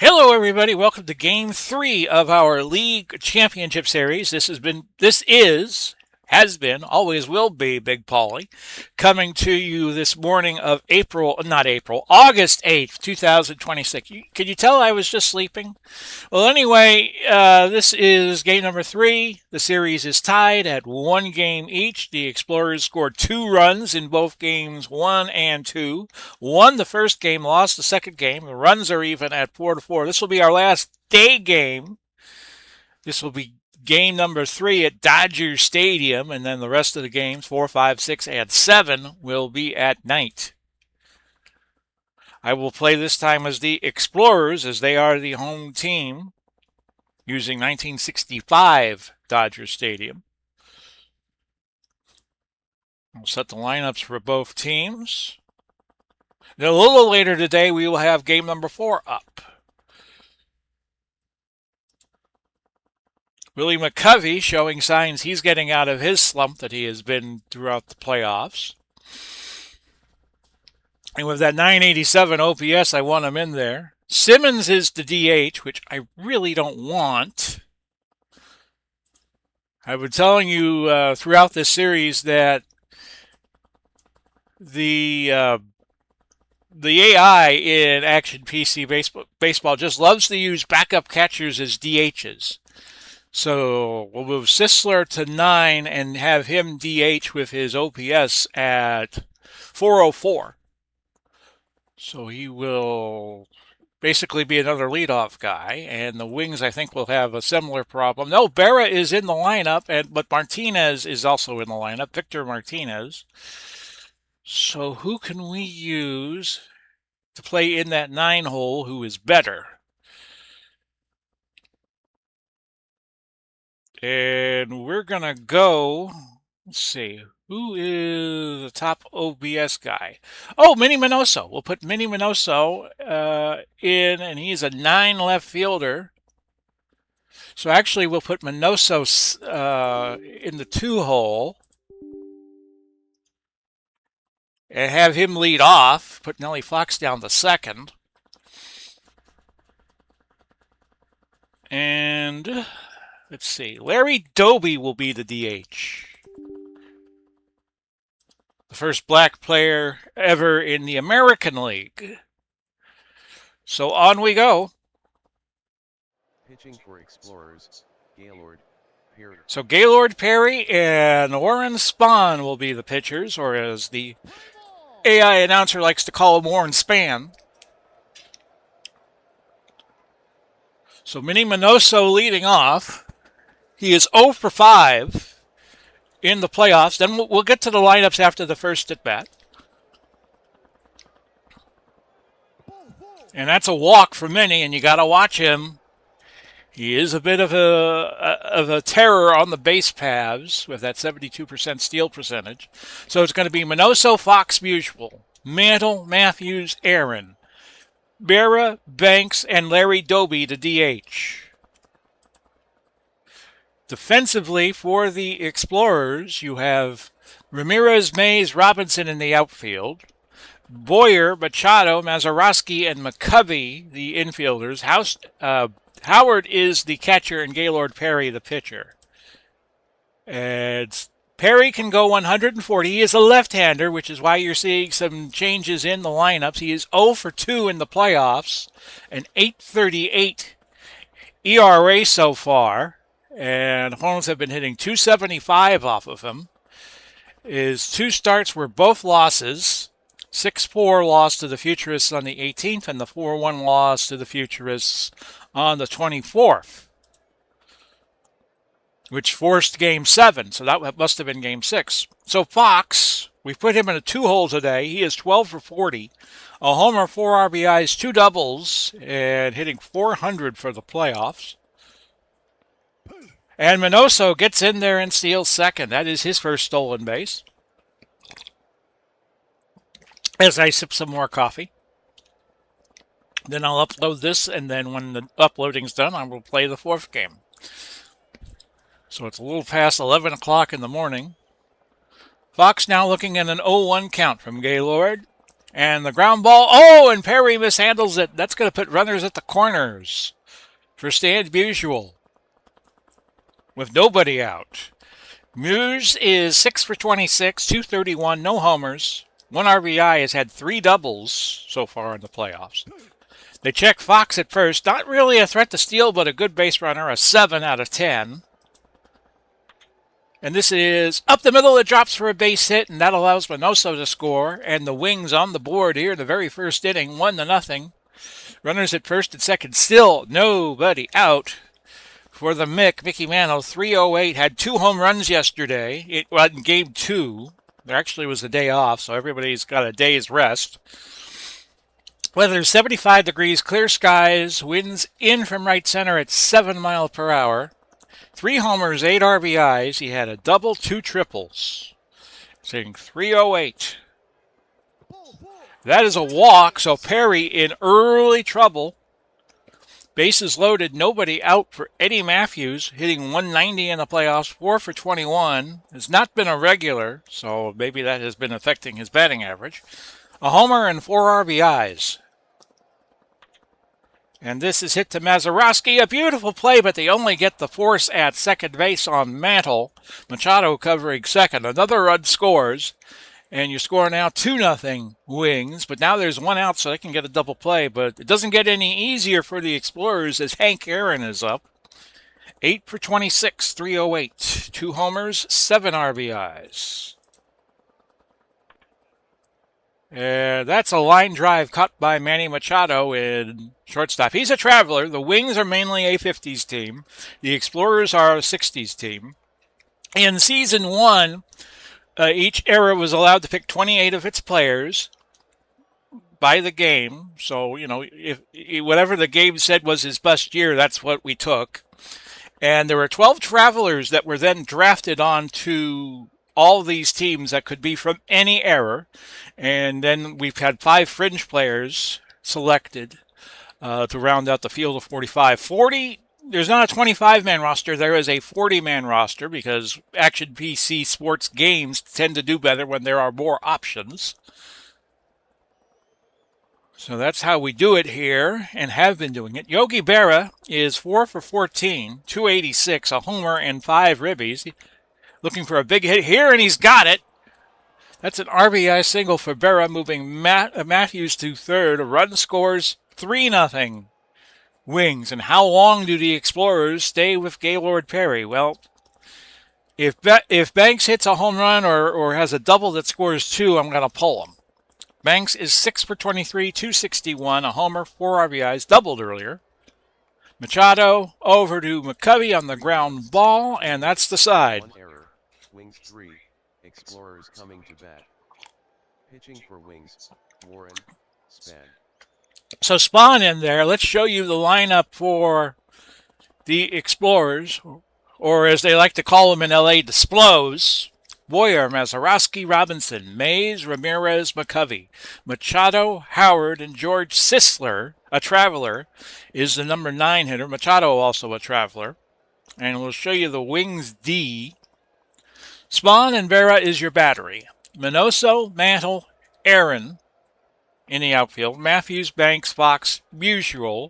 Hello, everybody. Welcome to Game 3 of our League Championship Series. Has been, always will be, Big Paulie, coming to you this morning of August 8th, 2026. Can you tell I was just sleeping? Well, anyway, this is game number 3. The series is tied at 1 game each. The Explorers scored 2 runs in both games 1 and 2. Won the first game, lost the second game. The runs are even at 4-4. This will be our last day game. This will be game number 3 at Dodger Stadium, and then the rest of the games, 4, 5, 6, and 7, will be at night. I will play this time as the Explorers, as they are the home team, using 1965 Dodger Stadium. We'll set the lineups for both teams. Then a little later today, we will have game number 4 up. Willie McCovey showing signs he's getting out of his slump that he has been throughout the playoffs. And with that 987 OPS, I want him in there. Simmons is the DH, which I really don't want. I've been telling you throughout this series that the AI in Action PC baseball just loves to use backup catchers as DHs. So we'll move Sisler to 9 and have him DH with his OPS at 404. So he will basically be another leadoff guy, and the Wings, I think, will have a similar problem. No, Berra is in the lineup, but Martinez is also in the lineup, Victor Martinez. So who can we use to play in that 9 hole who is better? And we're going to go, let's see, who is the top OBS guy? Oh, Minnie Minoso. We'll put Minnie Minoso in, and he's a 9 left fielder. So actually, we'll put Minoso in the 2 hole and have him lead off. Put Nellie Fox down the second. And let's see, Larry Doby will be the DH. The first black player ever in the American League. So on we go. Pitching for Explorers, Gaylord Perry. So Gaylord Perry and Warren Spahn will be the pitchers, or as the AI announcer likes to call him, Warren Span. So Minnie Minoso leading off. He is 0 for 5 in the playoffs. Then we'll get to the lineups after the first at bat. And that's a walk for Minnie, and you got to watch him. He is a bit of a terror on the base paths with that 72% steal percentage. So it's going to be Minoso, Fox, Musial, Mantle, Matthews, Aaron, Berra, Banks, and Larry Doby to DH. Defensively for the Explorers, you have Ramirez, Mays, Robinson in the outfield. Boyer, Machado, Mazeroski, and McCovey, the infielders. Howard is the catcher and Gaylord Perry the pitcher. And Perry can go 140. He is a left-hander, which is why you're seeing some changes in the lineups. He is 0 for 2 in the playoffs, an 8.38 ERA so far. And opponents have been hitting 275 off of him. His 2 starts were both losses. 6-4 loss to the Futurists on the 18th and the 4-1 loss to the Futurists on the 24th, which forced Game 7. So that must have been Game 6. So Fox, we put him in a 2 hole today. He is 12 for 40, a homer, 4 RBIs, 2 doubles, and hitting 400 for the playoffs. And Minoso gets in there and steals second. That is his first stolen base. As I sip some more coffee. Then I'll upload this, and then when the uploading's done, I will play the 4th game. So it's a little past 11 o'clock in the morning. Fox now looking at an 0-1 count from Gaylord. And the ground ball, oh, and Perry mishandles it. That's going to put runners at the corners for Stan Musial with nobody out. Muse is 6 for 26, 231, no homers. 1 RBI, has had 3 doubles so far in the playoffs. They check Fox at first. Not really a threat to steal, but a good base runner, a 7 out of 10. And this is up the middle. It drops for a base hit, and that allows Minoso to score. And the Wings on the board here in the very first inning, 1-0. Runners at first and second, still nobody out for the Mickey Mantle. 308, had 2 home runs yesterday. It was in game 2. There actually was a day off, so everybody's got a day's rest. Weather 75 degrees, clear skies, winds in from right center at 7 miles per hour. 3 homers, 8 RBIs. He had a double, 2 triples. Saying 308. That is a walk, so Perry in early trouble. Bases loaded, nobody out for Eddie Matthews, hitting 190 in the playoffs, 4 for 21. Has not been a regular, so maybe that has been affecting his batting average. A homer and 4 RBIs. And this is hit to Mazeroski. A beautiful play, but they only get the force at second base on Mantle. Machado covering second. Another run scores. And you score now 2-0 Wings. But now there's 1 out, so they can get a double play. But it doesn't get any easier for the Explorers as Hank Aaron is up. 8 for 26, 308. 2 homers, 7 RBIs. That's a line drive cut by Manny Machado in shortstop. He's a traveler. The Wings are mainly a 50s team. The Explorers are a 60s team. In Season 1, each era was allowed to pick 28 of its players by the game. So, you know, if whatever the game said was his best year, that's what we took. And there were 12 travelers that were then drafted onto all these teams that could be from any era. And then we've had 5 fringe players selected to round out the field of 45. There's not a 25-man roster. There is a 40-man roster because Action PC sports games tend to do better when there are more options. So that's how we do it here and have been doing it. Yogi Berra is 4 for 14, 286, a homer and 5 ribbies. Looking for a big hit here, and he's got it. That's an RBI single for Berra, moving Matthews to third. A run scores 3-0 Wings. And how long do the Explorers stay with Gaylord Perry? Well, if Banks hits a home run or has a double that scores 2, I'm going to pull him. Banks is 6 for 23, 261, a homer, 4 RBIs, doubled earlier. Machado over to McCovey on the ground ball, and that's the side. 1 error. Wings 3. Explorers coming to bat. Pitching for Wings, Warren, Span. So Spawn in there. Let's show you the lineup for the Explorers, or as they like to call them in LA, the Splos. Boyer, Mazeroski, Robinson, Mays, Ramirez, McCovey. Machado, Howard, and George Sisler, a traveler, is the number 9 hitter. Machado also a traveler. And we'll show you the Wings D. Spawn and Berra is your battery. Minoso, Mantle, Aaron in the outfield. Matthews, Banks, Fox, Musial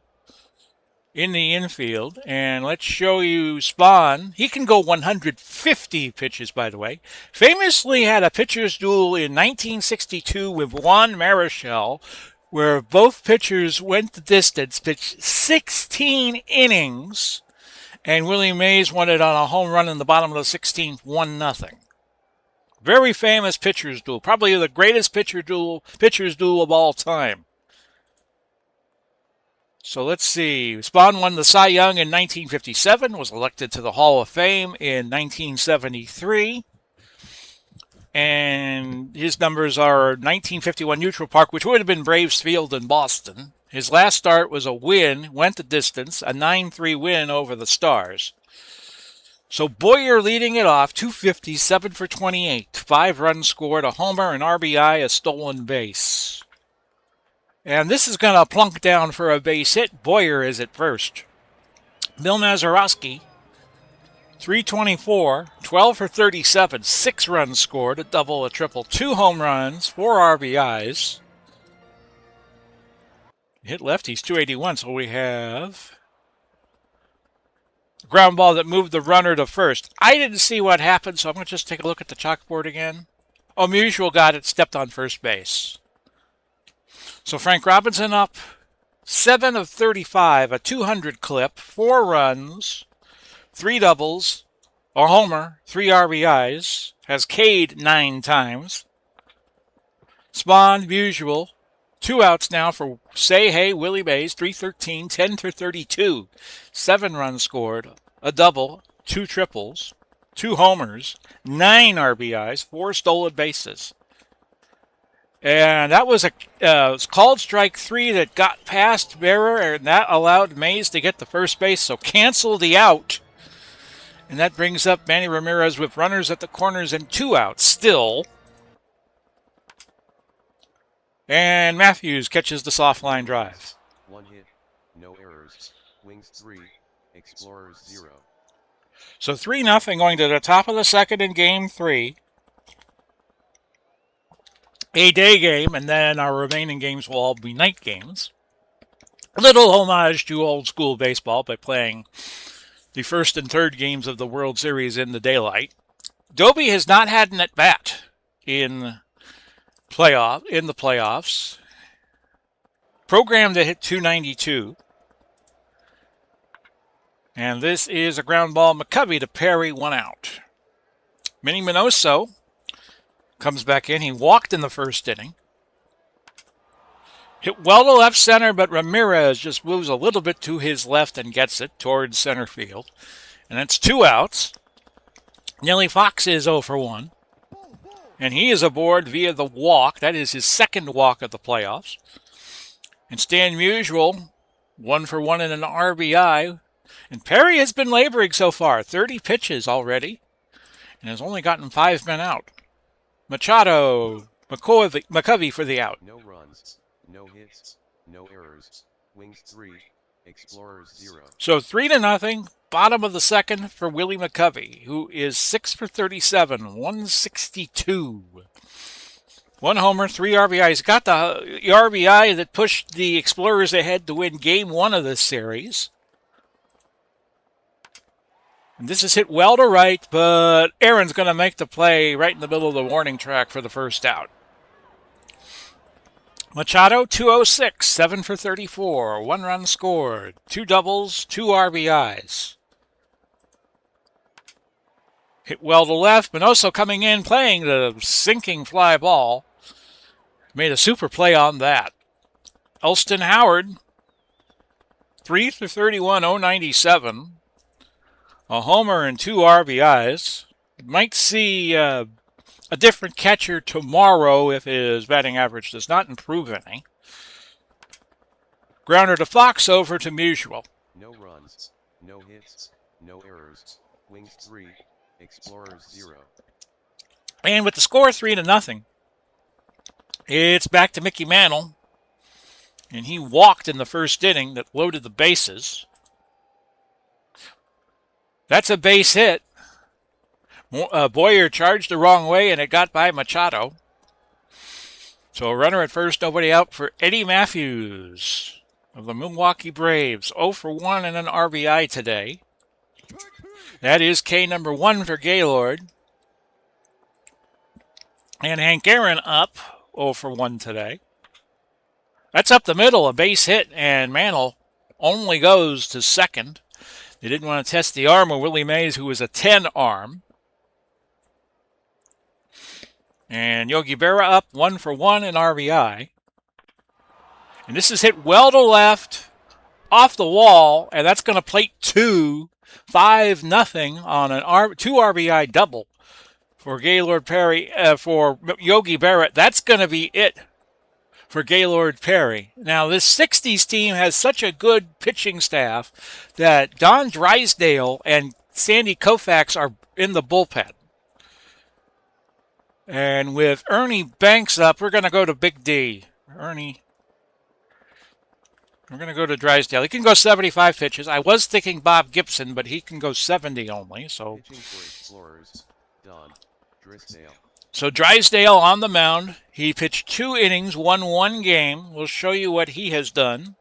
in the infield. And let's show you Spawn. He can go 150 pitches, by the way. Famously had a pitcher's duel in 1962 with Juan Marichal, where both pitchers went the distance, pitched 16 innings, and Willie Mays won it on a home run in the bottom of the 16th, 1-0. Very famous pitcher's duel, probably the greatest pitcher's duel of all time. So let's see. Spawn won the Cy Young in 1957, was elected to the Hall of Fame in 1973. And his numbers are 1951 Neutral Park, which would have been Braves Field in Boston. His last start was a win, went the distance, a 9-3 win over the Stars. So Boyer leading it off, 250, 7 for 28, 5 runs scored, a homer, an RBI, a stolen base. And this is going to plunk down for a base hit. Boyer is at first. Bill Mazeroski, 324, 12 for 37, 6 runs scored, a double, a triple, 2 home runs, 4 RBIs. Hit lefties, 281. So we have a ground ball that moved the runner to first. I didn't see what happened, so I'm going to just take a look at the chalkboard again. Oh, Musial got it, stepped on first base. So Frank Robinson up 7 of 35, a 200 clip, 4 runs, 3 doubles, a homer, 3 RBIs, has K'd 9 times. Spahn, Musial, 2 outs now for Say Hey, Willie Mays, 313, 10 for 32, 7 runs scored, a double, 2 triples, 2 homers, 9 RBIs, 4 stolen bases. And that was a called strike 3 that got past Berra, and that allowed Mays to get the first base, so cancel the out. And that brings up Manny Ramirez with runners at the corners and 2 outs still. And Matthews catches the soft line drive. 1 hit, no errors, Wings 3, Explorers 0. So 3-0 going to the top of the second in game 3. A day game, and then our remaining games will all be night games. A little homage to old school baseball by playing the first and third games of the World Series in the daylight. Doby has not had an at-bat in the playoffs. Programmed to hit 292. And this is a ground ball. McCovey to Perry, 1 out. Minnie Minoso comes back in. He walked in the first inning. Hit well to left center, but Ramirez just moves a little bit to his left and gets it towards center field. And that's 2 outs. Nelly Fox is 0 for 1. And he is aboard via the walk. That is his second walk of the playoffs. And Stan Musial, 1 for 1 and an RBI. And Perry has been laboring so far, 30 pitches already, and has only gotten 5 men out. Machado, McCovey for the out. No runs, no hits, no errors, Wings 3, Explorers 0. So 3-0, bottom of the second for Willie McCovey, who is 6 for 37, 162. 1 homer, 3 RBIs. Got the RBI that pushed the Explorers ahead to win game 1 of this series. And this is hit well to right, but Aaron's going to make the play right in the middle of the warning track for the first out. Machado, 206, 7 for 34, 1 run scored, 2 doubles, 2 RBIs. Hit well to left. Minoso coming in, playing the sinking fly ball. Made a super play on that. Elston Howard, 3 for 31, 097. A homer and 2 RBIs. Might see a different catcher tomorrow if his batting average does not improve any. Grounder to Fox, over to Musial. No runs, no hits, no errors, Wings 3, Explorers 0. And with the score 3-0, it's back to Mickey Mantle. And he walked in the first inning that loaded the bases. That's a base hit. Boyer charged the wrong way, and it got by Machado. So a runner at first, nobody out for Eddie Matthews of the Milwaukee Braves. 0 for 1 and an RBI today. That is K number 1 for Gaylord. And Hank Aaron up 0 for 1 today. That's up the middle, a base hit, and Mantle only goes to second. They didn't want to test the arm of Willie Mays, who was a 10 arm. And Yogi Berra up 1 for 1 in RBI. And this is hit well to left, off the wall, and that's going to plate 2, 5-0 on an 2 RBI double for Gaylord Perry, for Yogi Berra. That's going to be it for Gaylord Perry. Now, this 60s team has such a good pitching staff that Don Drysdale and Sandy Koufax are in the bullpen. And with Ernie Banks up, we're going to go to Big D. Ernie, we're going to go to Drysdale. He can go 75 pitches. I was thinking Bob Gibson, but he can go 70 only. So Pitching for Explorers, Don Drysdale. So Drysdale on the mound. He pitched 2 innings, won 1 game. We'll show you what he has done.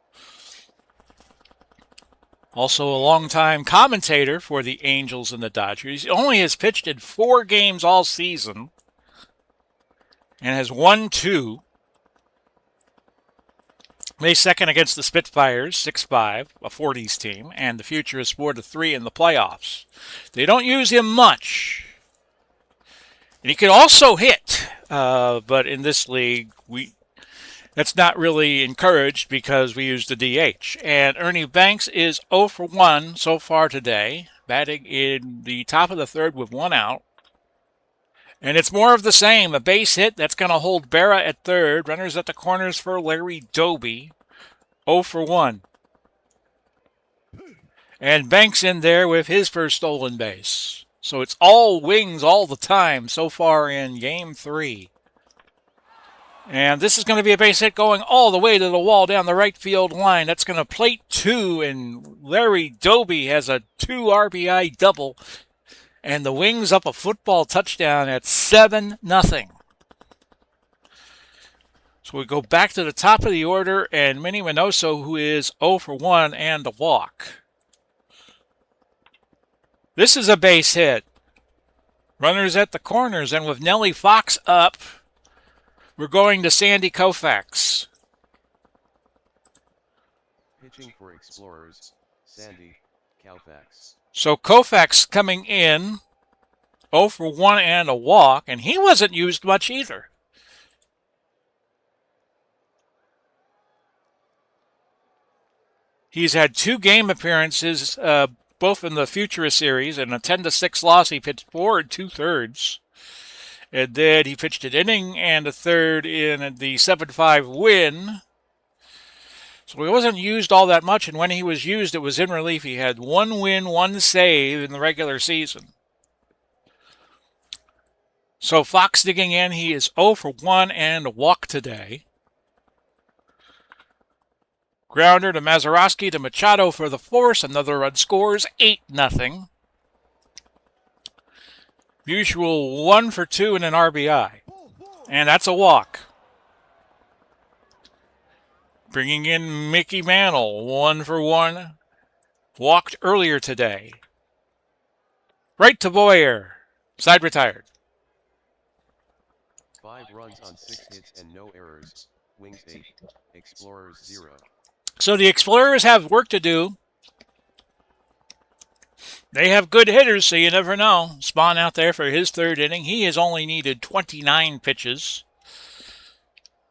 Also a longtime commentator for the Angels and the Dodgers. He only has pitched in 4 games all season and has won 2. May 2nd against the Spitfires, 6-5, a 40s team, and the Futurists 4-3 in the playoffs. They don't use him much. And he could also hit, but in this league, that's not really encouraged because we use the DH. And Ernie Banks is 0 for 1 so far today, batting in the top of the 3rd with 1 out. And it's more of the same. A base hit that's going to hold Berra at 3rd. Runners at the corners for Larry Doby. 0 for 1. And Banks in there with his first stolen base. So it's all wings all the time so far in Game 3. And this is going to be a base hit going all the way to the wall down the right field line. That's going to plate 2, and Larry Doby has a 2 RBI double. And the Wings up a football touchdown at 7-0. So we go back to the top of the order, and Minnie Minoso, who is 0 for 1 and a walk. This is a base hit. Runners at the corners, and with Nellie Fox up, we're going to Sandy Koufax. Pitching for Explorers, Sandy Koufax. So Koufax coming in, 0 for 1 and a walk, and he wasn't used much either. He's had 2 game appearances, both in the Futurist series, and a 10-6 loss. He pitched 4 2/3. And then he pitched an inning and a third in the 7-5 win. So he wasn't used all that much, and when he was used, it was in relief. He had 1 win, 1 save in the regular season. So Fox digging in, he is 0 for 1 and a walk today. Grounder to Mazeroski to Machado for the force. Another run scores, 8-0. Usual 1 for 2 and an RBI. And that's a walk. Bringing in Mickey Mantle, 1 for 1. Walked earlier today. Right to Boyer. Side retired. 5 runs on 6 hits and no errors. Wings 8. Explorers 0. So the Explorers have work to do. They have good hitters, so you never know. Spahn out there for his 3rd inning. He has only needed 29 pitches.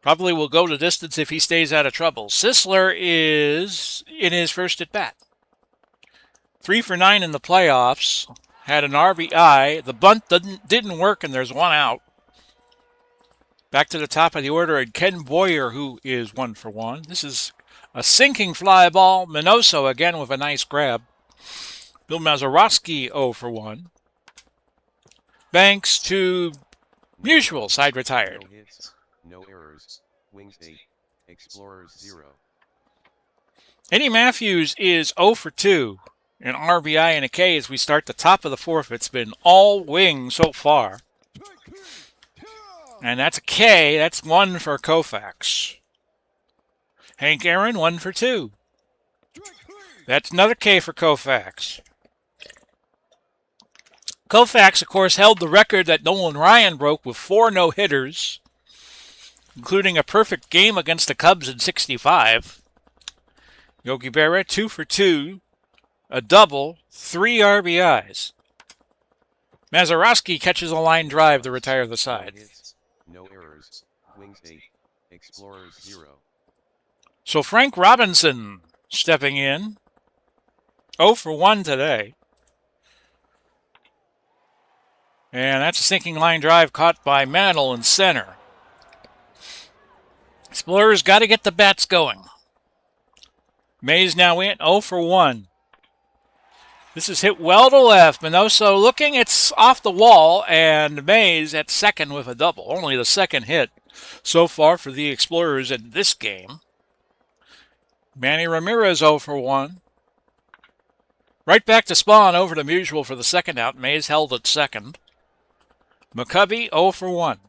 Probably will go the distance if he stays out of trouble. Sisler is in his first at bat. 3 for 9 in the playoffs. Had an RBI. The bunt didn't work, and there's 1 out. Back to the top of the order, and Ken Boyer, who is 1 for 1. This is a sinking fly ball. Minoso again with a nice grab. Bill Mazeroski 0 for 1. Banks to Musial, side retired. No hits, no errors. Wings 8. Explorers 0. Eddie Matthews is 0 for 2. An RBI and a K as we start the top of the 4th. It's been all wings so far. And that's a K. That's 1 for Koufax. Hank Aaron, 1 for 2. That's another K for Koufax. Koufax, of course, held the record that Nolan Ryan broke with 4 no-hitters, including a perfect game against the Cubs in '65. Yogi Berra, 2 for 2, a double, 3 RBIs. Mazeroski catches a line drive to retire the side. No hits, no errors. Wings 8. Explorers 0. So Frank Robinson stepping in. 0 for 1 today. And that's a sinking line drive caught by Mantle in center. Explorers got to get the bats going. Mays now in 0 for 1. This is hit well to left. Minoso looking, it's off the wall, and Mays at second with a double. Only the second hit so far for the Explorers in this game. Manny Ramirez 0 for 1. Right back to Spahn over to Musial for the second out. Mays held at second. McCovey 0 for 1.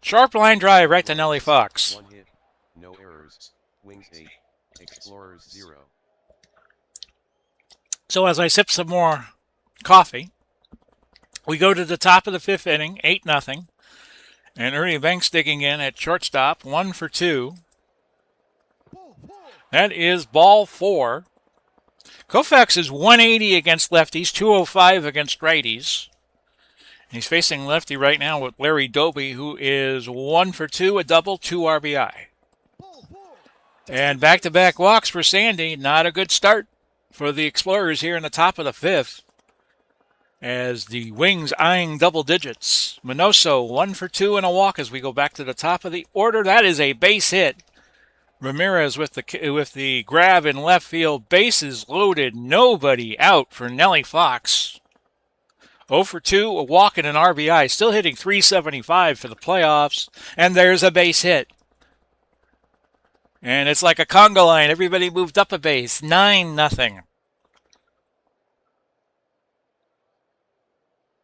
Sharp line drive right to Nellie Fox. 1 hit, no errors. Wings 8, Explorers 0. So as I sip some more coffee, we go to the top of the 5th inning, 8-0. And Ernie Banks digging in at shortstop, 1 for 2. That is ball 4. Koufax is 180 against lefties, 205 against righties. He's facing lefty right now with Larry Doby, who is 1 for 2, a double, 2 RBI. And back-to-back walks for Sandy. Not a good start for the Explorers here in the top of the 5th. As the Wings eyeing double digits. Minoso 1 for 2 and a walk as we go back to the top of the order. That is a base hit. Ramirez with the grab in left field. Bases loaded. Nobody out for Nellie Fox. 0 for 2, a walk and an RBI. Still hitting .375 for the playoffs. And there's a base hit. And it's like a conga line. Everybody moved up a base. 9-0.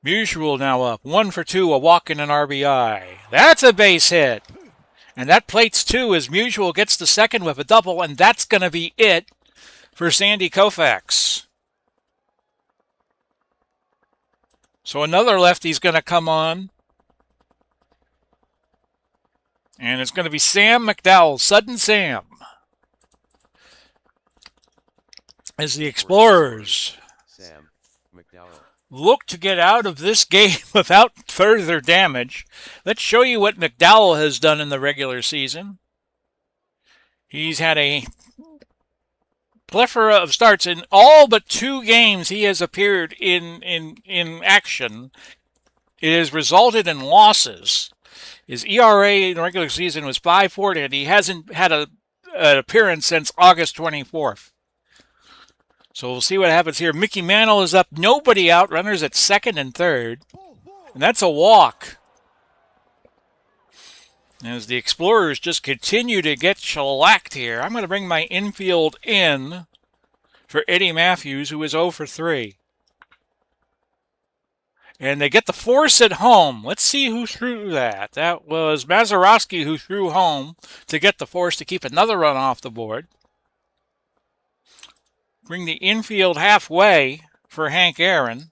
Musial now up. 1 for 2, a walk and an RBI. That's a base hit. And that plates 2 as Musial gets the second with a double, and that's going to be it for Sandy Koufax. So another lefty's going to come on. And it's going to be Sam McDowell, Sudden Sam. As the Explorers Sam McDowell. look to get out of this game without further damage. Let's show you what McDowell has done in the regular season. He's had a plethora of starts. In all but 2 games he has appeared in action. It has resulted in losses. His ERA in the regular season was 5.40, and he hasn't had an appearance since August 24th. So we'll see what happens here. Mickey Mantle is up. Nobody out. Runners at second and third. And that's a walk. As the Explorers just continue to get shellacked here. I'm going to bring my infield in for Eddie Matthews, who is 0 for 3. And they get the force at home. Let's see who threw that. That was Mazeroski who threw home to get the force to keep another run off the board. Bring the infield halfway for Hank Aaron.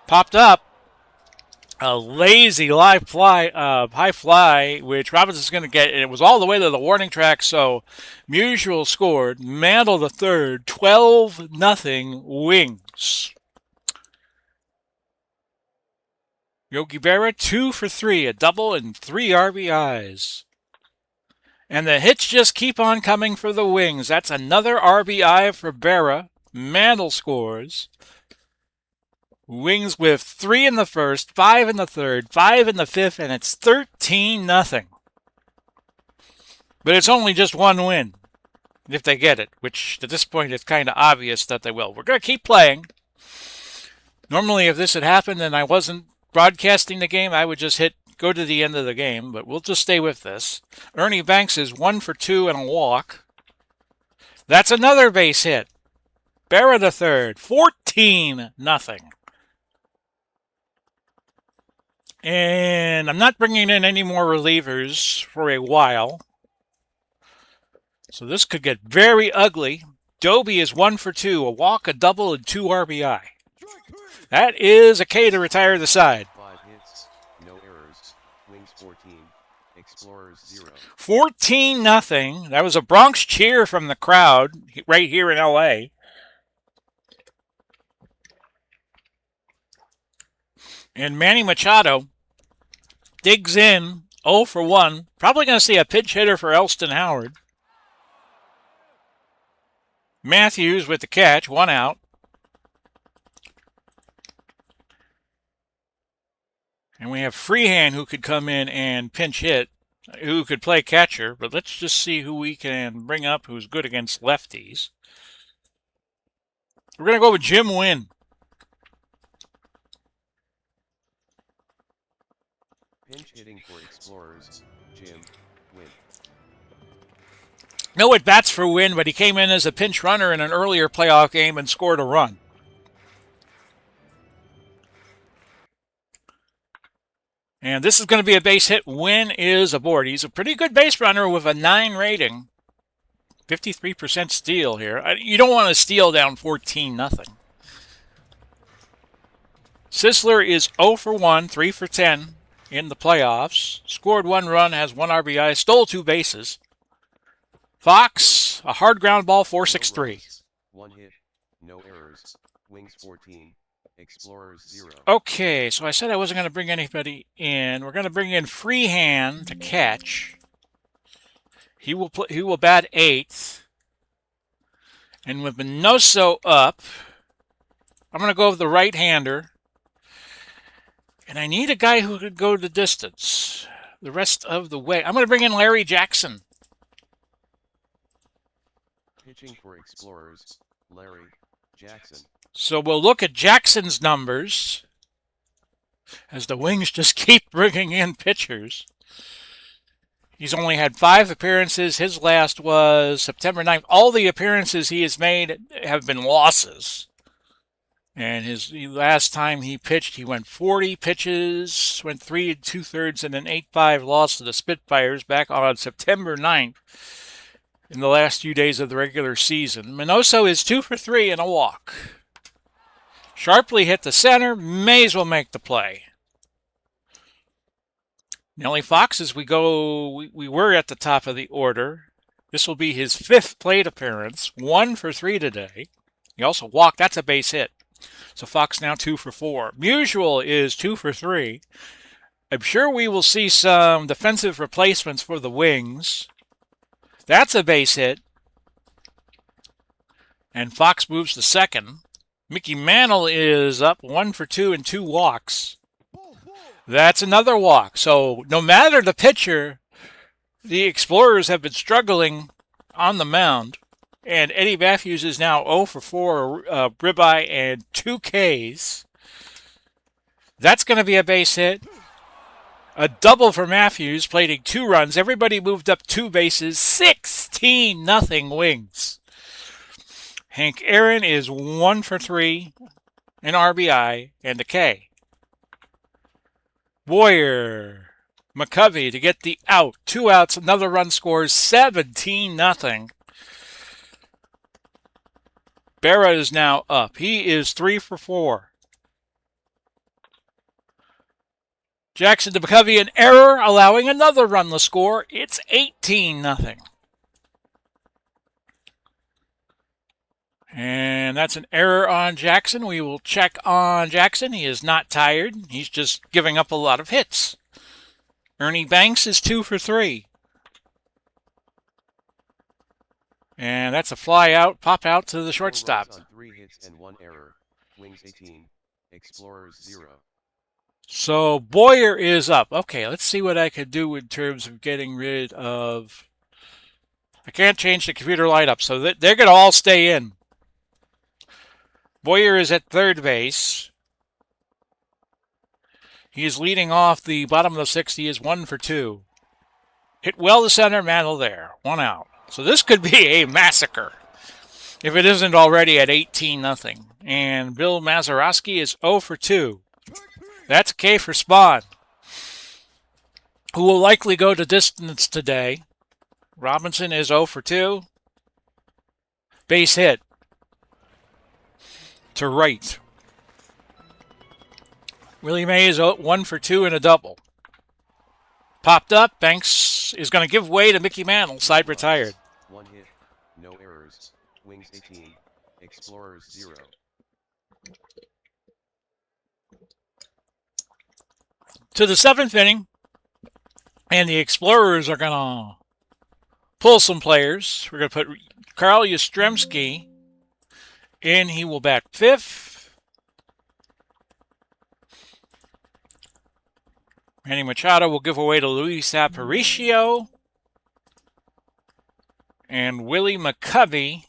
Popped up. A lazy high fly, which Robinson's going to get. It was all the way to the warning track, so Musial scored. Mantle the third. 12-0 Wings. Yogi Berra 2 for 3, a double and 3 RBIs. And the hits just keep on coming for the Wings. That's another RBI for Berra. Mantle scores. Wings with 3 in the first, 5 in the third, 5 in the fifth, and it's 13-0. But it's only just one win, if they get it, which at this point it's kind of obvious that they will. We're going to keep playing. Normally, if this had happened and I wasn't broadcasting the game, I would just go to the end of the game, but we'll just stay with this. Ernie Banks is 1 for 2 and a walk. That's another base hit. Berra the third, 14-0. And I'm not bringing in any more relievers for a while. So this could get very ugly. Doby is 1 for 2, a walk, a double, and 2 RBI. That is a K to retire the side. 5 hits, no errors. Wings 14, Explorers 0. 14-0. That was a Bronx cheer from the crowd right here in L.A. And Manny Machado digs in 0 for 1. Probably going to see a pinch hitter for Elston Howard. Matthews with the catch, 1 out. And we have Freehan who could come in and pinch hit, who could play catcher. But let's just see who we can bring up who's good against lefties. We're going to go with Jim Wynn. Pinch hitting for Explorers, Jim Wynn. No at-bats for Wynn, but he came in as a pinch runner in an earlier playoff game and scored a run. And this is going to be a base hit. Wynn is aboard. He's a pretty good base runner with a 9 rating. 53% steal here. You don't want to steal down 14-0. Sisler is 0 for 1, 3 for 10 in the playoffs. Scored 1 run, has 1 RBI, stole 2 bases. Fox, a hard ground ball, 4-6-3. 1 hit, no errors, Wings 14, Explorers 0. Okay, so I said I wasn't going to bring anybody in. We're going to bring in Freehand to catch. He will bat 8th. And with Minoso up, I'm going to go with the right-hander. And I need a guy who could go the distance the rest of the way. I'm going to bring in Larry Jackson. Pitching for Explorers, Larry Jackson. So we'll look at Jackson's numbers as the Wings just keep bringing in pitchers. He's only had 5 appearances. His last was September 9th. All the appearances he has made have been losses. And his last time he pitched, he went 40 pitches, went 3 2/3 and an 8-5 loss to the Spitfires back on September 9th in the last few days of the regular season. Minoso is 2 for 3 and a walk. Sharply hit the center, may as well make the play. Nellie Fox, as we were at the top of the order. This will be his 5th plate appearance, 1 for 3 today. He also walked, that's a base hit. So Fox now 2 for 4. Musial is 2 for 3. I'm sure we will see some defensive replacements for the Wings. That's a base hit. And Fox moves to second. Mickey Mantle is up 1 for 2 and 2 walks. That's another walk. So no matter the pitcher, the Explorers have been struggling on the mound. And Eddie Matthews is now 0 for 4, ribeye, and 2 Ks. That's going to be a base hit. A double for Matthews, plating 2 runs. Everybody moved up 2 bases. 16-0 Wings. Hank Aaron is 1 for 3, an RBI, and a K. Boyer, McCovey to get the out. 2 outs, another run scores, 17-0. Berra is now up. He is 3 for 4. Jackson to McCovey, an error, allowing another runless score. It's 18-0. And that's an error on Jackson. We will check on Jackson. He is not tired. He's just giving up a lot of hits. Ernie Banks is 2 for 3. And that's a fly out, pop out to the shortstop. 3 hits and 1 error. Wings 18, Explorers 0. So Boyer is up. Okay, let's see what I could do in terms of getting rid of... I can't change the computer light up, so they're going to all stay in. Boyer is at third base. He is leading off the bottom of the 6th. He is 1 for 2. Hit well to center, Mantle there. 1 out. So this could be a massacre if it isn't already at 18-0. And Bill Mazeroski is 0 for 2. That's K for Spawn, who will likely go to distance today. Robinson is 0 for 2. Base hit to right. Willie May is 1 for 2 and a double. Popped up. Banks is going to give way to Mickey Mantle. Side retired. 1 hit, no errors. Wings 18, Explorers 0. To the 7th inning, and the Explorers are going to pull some players. We're going to put Carl Yastrzemski in. He will bat 5th. Manny Machado will give away to Luis Aparicio. And Willie McCovey.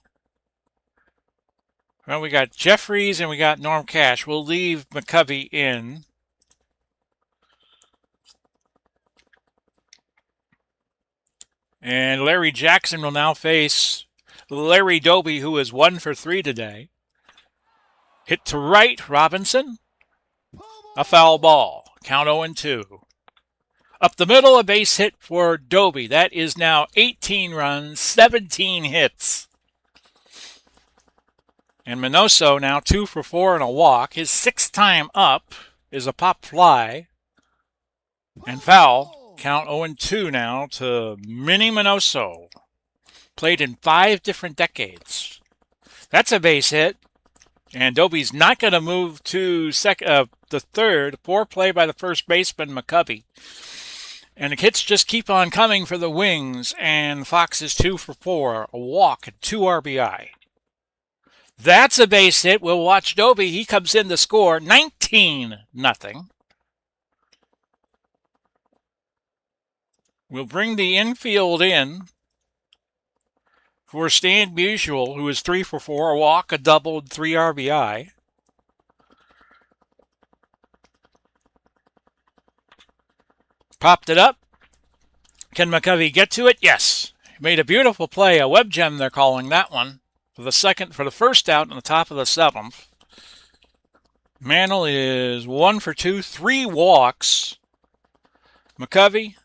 Well, we got Jeffries and we got Norm Cash. We'll leave McCovey in. And Larry Jackson will now face Larry Doby, who is 1 for 3 today. Hit to right, Robinson. A foul ball. Count 0-2. Up the middle, a base hit for Doby. That is now 18 runs, 17 hits. And Minoso now 2 for 4 and a walk. His 6th time up is a pop fly and foul. Count 0-2 now to Minnie Minoso. Played in 5 different decades. That's a base hit. And Doby's not going to move to the third. Poor play by the first baseman, McCovey. And the hits just keep on coming for the Wings. And Fox is 2 for 4. A walk and 2 RBI. That's a base hit. We'll watch Doby. He comes in to score 19-0. We'll bring the infield in for Stan Musial, who is 3 for 4, a walk, a double, and 3 RBI. Popped it up. Can McCovey get to it? Yes. Made a beautiful play, a web gem they're calling that one. For the first out in the top of the 7th. Mantle is 1 for 2, 3 walks. McCovey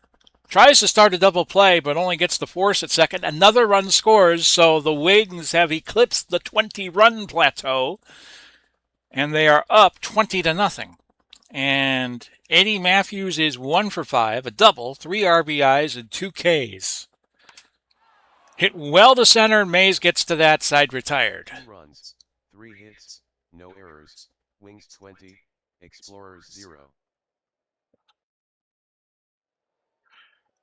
tries to start a double play, but only gets the force at second. Another run scores, so the Wings have eclipsed the 20-run plateau, and they are up 20-0. And Eddie Matthews is 1 for 5, a double, 3 RBIs, and 2 Ks. Hit well to center, Mays gets to that side, retired. 2 runs, 3 hits, no errors, Wings 20, Explorers 0.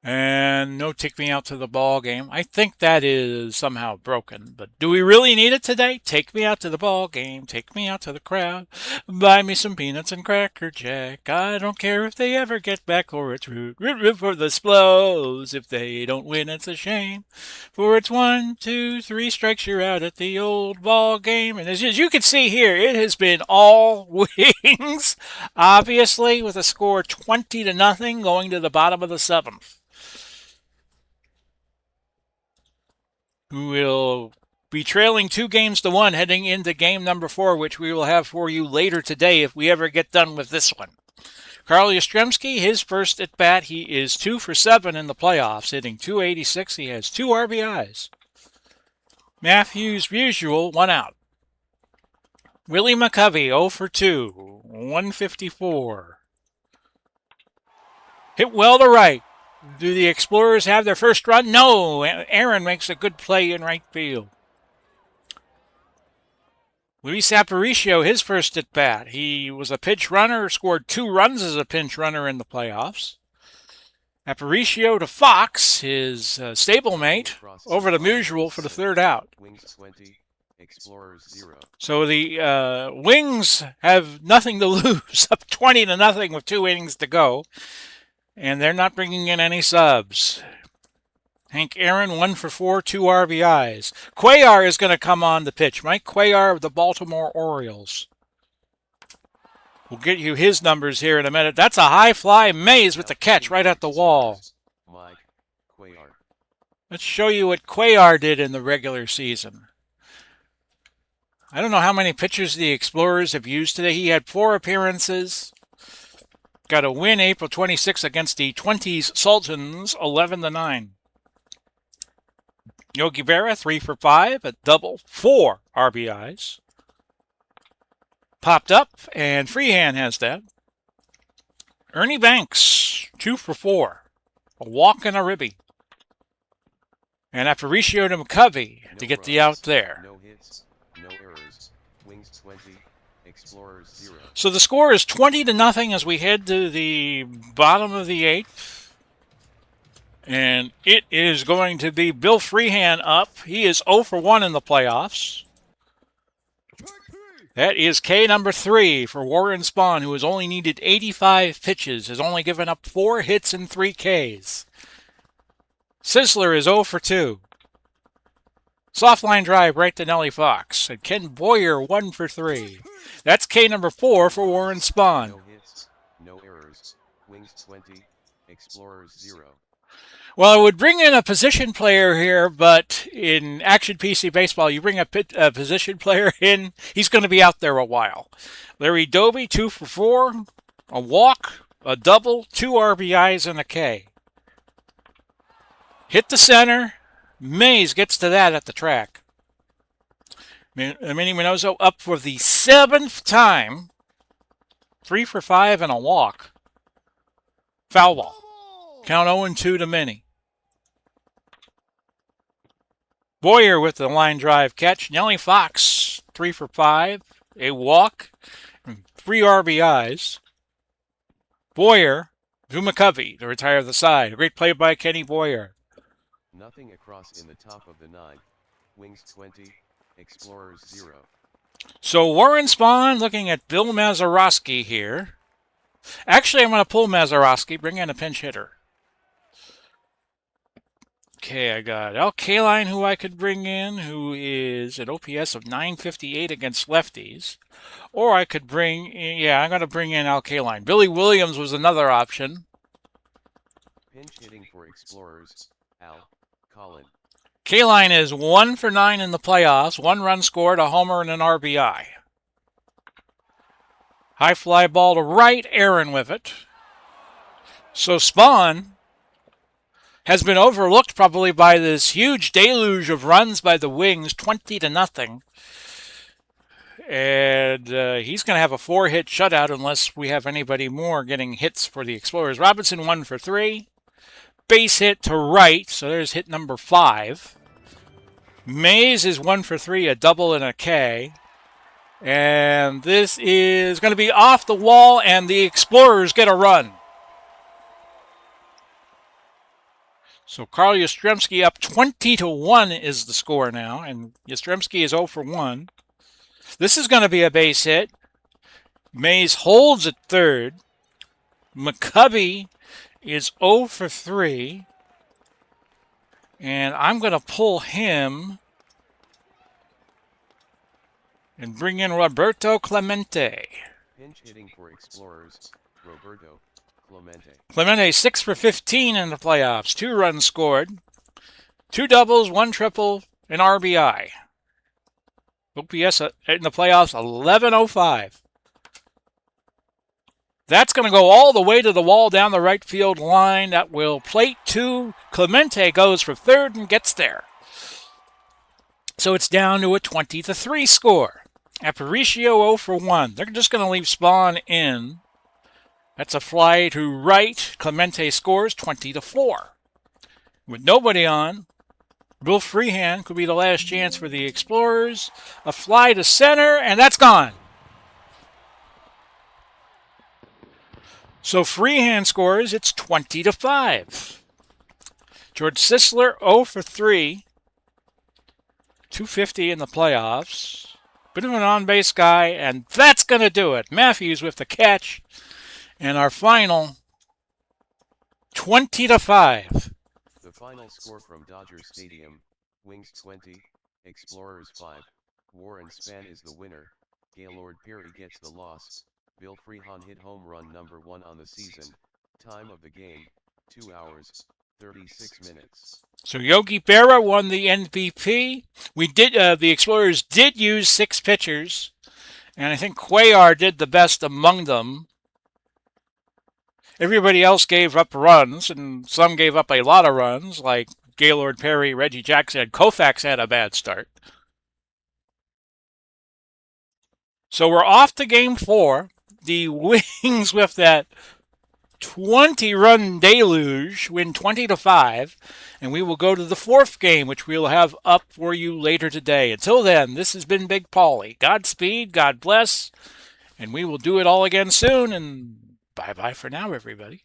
And no take me out to the ball game. I think that is somehow broken, but do we really need it today? Take me out to the ball game. Take me out to the crowd. Buy me some peanuts and Cracker Jack. I don't care if they ever get back or it's root. Root for the Splos. If they don't win, it's a shame. For it's 1, 2, 3 strikes, you're out at the old ball game. And as you can see here, it has been all Wings, obviously, with a score 20-0 going to the bottom of the 7th. Who will be trailing 2-1 heading into game number 4, which we will have for you later today if we ever get done with this one. Carl Yastrzemski, his first at bat, he is 2 for 7 in the playoffs, hitting .286. He has 2 RBIs. Matthews, usual, 1 out. Willie McCovey, 0 for 2, 154. Hit well to right. Do the Explorers have their first run? No. Aaron makes a good play in right field. Luis Aparicio, his first at bat. He was a pinch runner, scored 2 runs as a pinch runner in the playoffs. Aparicio to Fox, his stablemate, over to Musial for the 3rd out. Wings 20, Explorers 0. So the Wings have nothing to lose, up 20-0 with 2 innings to go. And they're not bringing in any subs. Hank Aaron, 1 for 4, 2 RBIs. Cuellar is going to come on the pitch. Mike Cuellar of the Baltimore Orioles. We'll get you his numbers here in a minute. That's a high fly. Mays with the catch right at the wall. Mike Cuellar. Let's show you what Cuellar did in the regular season. I don't know how many pitchers the Explorers have used today. He had 4 appearances. Got a win April 26 against the 20s Sultans, 11-9. Yogi Berra, 3 for 5, a double, 4 RBIs. Popped up, and Freehan has that. Ernie Banks, 2 for 4, a walk and a ribby. And Aparicio to McCovey to get the out there. No hits, no errors, Wings 20, Explorers 0. So the score is 20-0 as we head to the bottom of the 8th. And it is going to be Bill Freehan up. He is 0 for 1 in the playoffs. That is K number 3 for Warren Spahn, who has only needed 85 pitches, has only given up 4 hits and 3 Ks. Sizzler is 0 for 2. Soft line drive right to Nellie Fox. And Ken Boyer, 1 for 3. That's K number 4 for Warren Spahn. No hits, no errors, Wings 20, Explorers 0. Well, I would bring in a position player here, but in Action PC Baseball, you bring a position player in, he's going to be out there a while. Larry Doby, 2 for 4, a walk, a double, 2 RBIs, and a K. Hit the center. Mays gets to that at the track. Minnie Minoso up for the 7th time. 3 for 5 and a walk. Foul ball. Count 0-2 to Minnie. Boyer with the line drive catch. Nellie Fox, 3 for 5, a walk, and 3 RBIs. Boyer to McCovey to retire the side. A great play by Kenny Boyer. Nothing across in the top of the 9th. Wings 20, Explorers 0. So Warren Spahn looking at Bill Mazeroski here. Actually, I'm going to pull Mazeroski, bring in a pinch hitter. Okay, I got Al Kaline, who I could bring in, who is an OPS of 958 against lefties. Or I could bring in, I'm going to bring in Al Kaline. Billy Williams was another option. Pinch hitting for Explorers, Al Kaline. Kaline is 1 for 9 in the playoffs, 1 run scored, a homer, and an RBI. High fly ball to right, Aaron with it. So Spahn has been overlooked probably by this huge deluge of runs by the Wings, 20-0. And he's going to have a 4-hit shutout unless we have anybody more getting hits for the Explorers. Robinson 1 for 3. Base hit to right, so there's hit number 5. Mays is 1 for 3, a double and a K. And this is going to be off the wall, and the Explorers get a run. So Carl Yastrzemski up 20-1 is the score now, and Yastrzemski is 0 for 1. This is going to be a base hit. Mays holds at third. McCovey is 0 for 3. And I'm going to pull him and bring in Roberto Clemente. Pinch hitting for Explorers, Roberto Clemente. Clemente 6 for 15 in the playoffs. 2 runs scored. 2 doubles, 1 triple, an RBI. OPS in the playoffs, 1105. That's going to go all the way to the wall down the right field line. That will plate 2. Clemente goes for third and gets there. So it's down to a 20-3 score. Aparicio 0 for 1. They're just going to leave Spahn in. That's a fly to right. Clemente scores 20-4. With nobody on, Bill Freehan could be the last chance for the Explorers. A fly to center, and that's gone. So Freehan scores, it's 20-5. George Sisler 0 for 3. 250 in the playoffs. Bit of an on-base guy, and that's going to do it. Matthews with the catch. And our final 20-5. The final score from Dodger Stadium, Wings 20, Explorers 5. Warren Spahn is the winner. Gaylord Perry gets the loss. Bill Freehan hit home run number 1 on the season. Time of the game, 2 hours, 36 minutes. So Yogi Berra won the MVP. The Explorers did use 6 pitchers, and I think Cuellar did the best among them. Everybody else gave up runs, and some gave up a lot of runs, like Gaylord Perry, Reggie Jackson, and Koufax had a bad start. So we're off to Game 4. The Wings with that 20-run deluge win 20-5, and we will go to the 4th game, which we'll have up for you later today. Until then, this has been Big Paulie. Godspeed, God bless, and we will do it all again soon, and bye-bye for now, everybody.